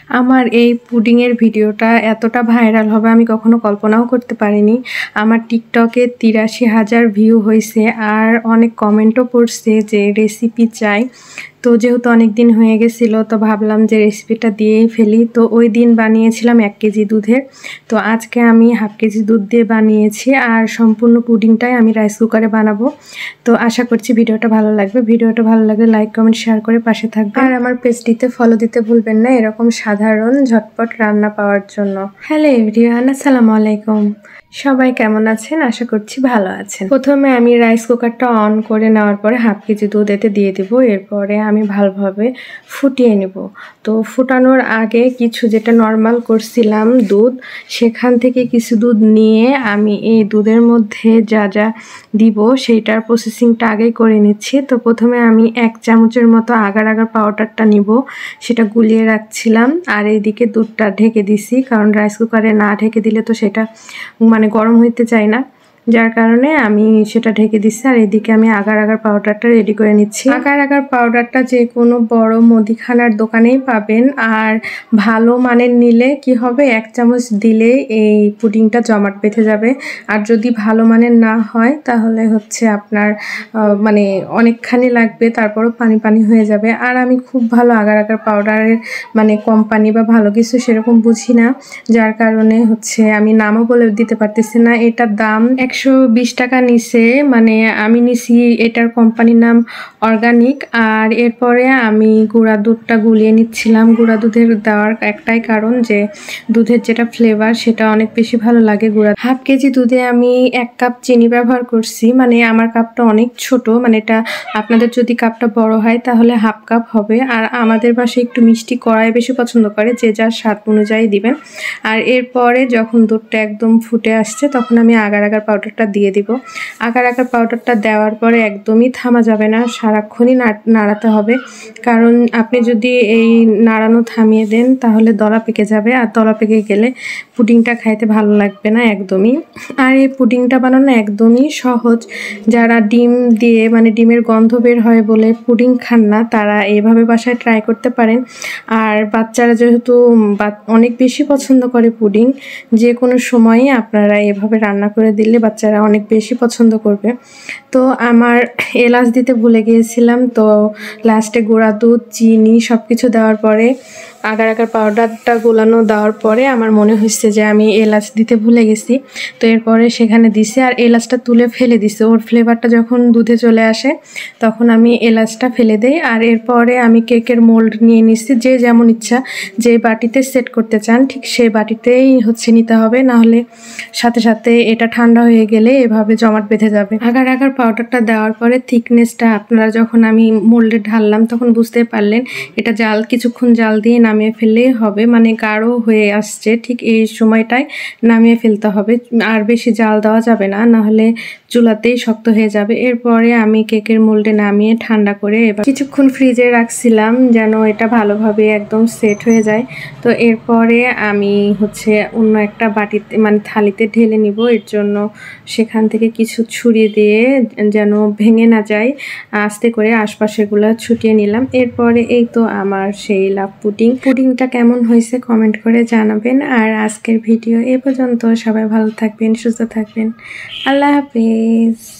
আমার এই পুডিংয়ের ভিডিওটা এতটা ভাইরাল হবে আমি কখনো কল্পনাও করতে পারিনি। আমার টিকটকে ৮৩,০০০ ভিউ হয়েছে আর অনেক কমেন্টও পড়ছে যে রেসিপি চাই। তো যেহেতু অনেক দিন হয়ে গেছিলো তো ভাবলাম যে রেসিপিটা দিয়েই ফেলি। তো ওই দিন বানিয়েছিলাম 1 কেজি দুধের, তো আজকে আমি হাফ কেজি দুধ দিয়ে বানিয়েছি আর সম্পূর্ণ পুডিংটাই আমি রাইস কুকারে বানাবো। তো আশা করছি ভিডিওটা ভালো লাগবে। ভিডিওটা ভালো লাগলে লাইক কমেন্ট শেয়ার করে পাশে থাকবেন আর আমার পেজটিতে ফলো দিতে ভুলবেন না এরকম সাধারণ ঝটপট রান্না পাওয়ার জন্য। হ্যালো এভরিওয়ান, আসসালামু আলাইকুম। সবাই কেমন আছেন? আশা করছি ভালো আছেন। প্রথমে আমি রাইস কুকারটা অন করে নেওয়ার পরে হাফ কেজি দুধ এতে দিয়ে দিব। এরপরে আমি ভালোভাবে ফুটিয়ে নেব। তো ফুটানোর আগে কিছু যেটা নর্মাল করছিলাম দুধ, সেখান থেকে কিছু দুধ নিয়ে আমি এই দুধের মধ্যে যা যা দিব সেইটার প্রসেসিংটা আগেই করে নিচ্ছি। তো প্রথমে আমি 1 চামচের মতো আগার আগার পাউডারটা নিব, সেটা গুলিয়ে রাখছিলাম। আর এইদিকে দুধটা ঢেকে দিছি, কারণ রাইস কুকারে না ঢেকে দিলে তো সেটা গরম হইতে চায় না, যার কারণে আমি সেটা ঢেকে দিচ্ছি। আর এদিকে আমি আগার আগার পাউডারটা রেডি করে নিচ্ছি। আগার আগার পাউডারটা যে কোনো বড় মুদিখানার দোকানেই পাবেন। আর ভালো মানের নিলে কি হবে, 1 চামচ দিলেই এই পুডিংটা জমাট বেঁধে যাবে। আর যদি ভালো মানের না হয় তাহলে হচ্ছে আপনার অনেকখানি লাগবে, তারপরও পানি পানি হয়ে যাবে। আর আমি খুব ভালো আগার আগার পাউডারের কোম্পানি বা ভালো কিছু সেরকম বুঝি না, যার কারণে হচ্ছে আমি নামও বলে দিতে পারতেছি না। এটার দাম 120 টাকা নিছে, আমি নিছি এটার কোম্পানির নাম অর্গানিক। আর এরপরে আমি গুঁড়া দুধটা গুলিয়ে নিচ্ছিলাম। গুঁড়া দুধের দেওয়ার একটাই কারণ যে দুধের যেটা ফ্লেভার সেটা অনেক বেশি ভালো লাগে। হাফ কেজি দুধে আমি 1 কাপ চিনি ব্যবহার করছি। আমার কাপটা অনেক ছোট, এটা আপনাদের যদি কাপটা বড় হয় তাহলে হাফ কাপ হবে। আর আমাদের বাসায় একটু মিষ্টি কড়াই বেশি পছন্দ করে, যে যার স্বাদ অনুযায়ী দিবেন। আর এরপরে যখন দুধটা একদম ফুটে আসছে তখন আমি আগার আগার পাউডারটা দিয়ে দিব। আগার আগার পাউডারটা দেওয়ার পরে একদমই থামা যাবে না, সারাক্ষণই নাড়াতে হবে। কারণ আপনি যদি এই নাড়ানো থামিয়ে দেন তাহলে দলা পেকে যাবে, আর দলা পেকে গেলে পুডিংটা খাইতে ভালো লাগবে না একদমই। আর এই পুডিংটা বানানো একদমই সহজ। যারা ডিম দিয়ে ডিমের গন্ধ বের হয় বলে পুডিং খান না, তারা এইভাবে বাসায় ট্রাই করতে পারেন। আর বাচ্চারা যেহেতু অনেক বেশি পছন্দ করে পুডিং, যে কোনো সময়ই আপনারা এভাবে রান্না করে দিলে বাচ্চারা অনেক বেশি পছন্দ করবে। তো আমার এলাচ দিতে ভুলে গিয়েছিলাম, তো লাস্টে গুঁড়া দুধ, চিনি সব কিছু দেওয়ার পরে আগার আগার পাউডারটা গোলানো দেওয়ার পরে আমার মনে হচ্ছে যে আমি এলাচ দিতে ভুলে গেছি। তো এরপরে সেখানে দিছি আর এলাচটা তুলে ফেলে দিছি। ওর ফ্লেভারটা যখন দুধে চলে আসে তখন আমি এলাচটা ফেলে দেই। আর এরপরে আমি কেকের মোল্ড নিয়ে নিচ্ছি, যে যেমন ইচ্ছা যে বাটিতে সেট করতে চান ঠিক সেই বাটিতেই নিতে হবে, নাহলে সাথে সাথে এটা ঠান্ডা হয়ে গেলে এভাবে জমাট বেঁধে যাবে। আগার আগার পাউডারটা দেওয়ার পরে থিকনেসটা আপনারা যখন আমি মোল্ডে ঢাললাম তখন বুঝতে পারলেন এটা কিছুক্ষণ জাল দিয়ে নামিয়ে ফেললেই হবে। গাঢ় হয়ে আসছে, ঠিক এই সময়টায় নামিয়ে ফেলতে হবে। আর বেশি জাল দেওয়া যাবে না, নাহলে চুলাতেই শক্ত হয়ে যাবে। এরপরে আমি কেকের মোল্ডে নামিয়ে ঠান্ডা করে এবার কিছুক্ষণ ফ্রিজে রাখছিলাম যেন এটা ভালোভাবে একদম সেট হয়ে যায়। তো এরপরে আমি অন্য একটা বাটিতে থালিতে ঢেলে নিব। এর জন্য সেখান থেকে কিছু ছুরি দিয়ে যেন ভেঙে না যায় আস্তে করে আশপাশেগুলো ছুটিয়ে নিলাম। এরপরে এই তো আমার সেই লাভ পুডিংটা কেমন হয়েছে কমেন্ট করে জানাবেন। আর আজকের ভিডিও এ পর্যন্ত। সবাই ভালো থাকবেন, সুস্থ থাকবেন। আল্লাহ হাফেজ।